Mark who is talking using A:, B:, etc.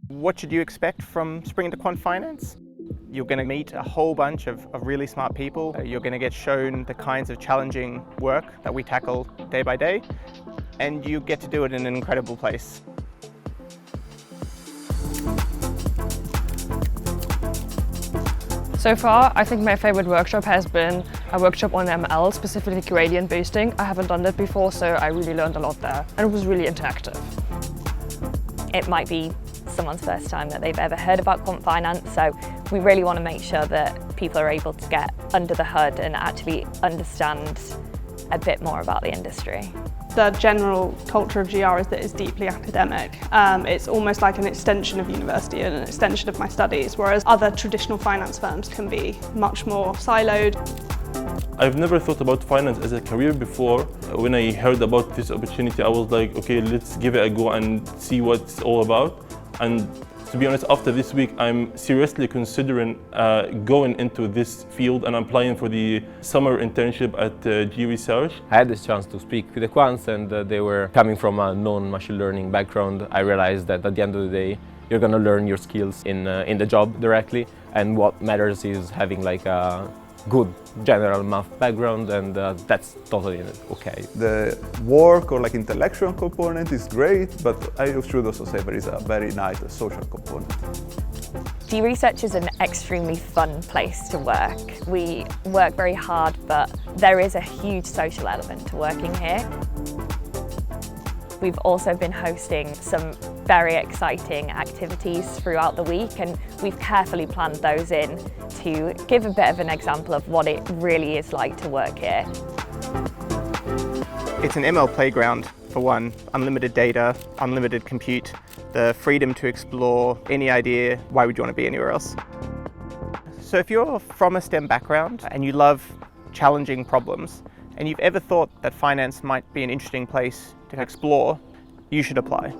A: What should you expect from spring into Quant Finance? You're going to meet a whole bunch of really smart people. You're going to get shown the kinds of challenging work that we tackle day by day, and you get to do it in an incredible place.
B: So far, I think my favorite workshop has been a workshop on ML, specifically gradient boosting. I haven't done that before, so I really learned a lot there, and it was really interactive.
C: It might be someone's first time that they've ever heard about Quant Finance, so we really want to make sure that people are able to get under the hood and actually understand a bit more about the industry.
D: The general culture of GR is that it's deeply academic. It's almost like an extension of university and an extension of my studies, whereas other traditional finance firms can be much more siloed.
E: I've never thought about finance as a career before. When I heard about this opportunity, I was like, okay, let's give it a go and see what it's all about. And to be honest, after this week, I'm seriously considering going into this field and applying for the summer internship at G Research.
F: I had this chance to speak with the quants, and they were coming from a non-machine learning background. I realized that at the end of the day, you're going to learn your skills in the job directly, and what matters is having like a good general math background, and that's totally okay.
G: The work or like intellectual component is great, but I should also say there is a very nice social component.
C: G Research is an extremely fun place to work. We work very hard, but there is a huge social element to working here. We've also been hosting some very exciting activities throughout the week, and we've carefully planned those in to give a bit of an example of what it really is like to work here.
A: It's an ML playground, for one. Unlimited data, unlimited compute, the freedom to explore any idea. Why would you want to be anywhere else? So if you're from a STEM background and you love challenging problems, and you've ever thought that finance might be an interesting place to explore, you should apply.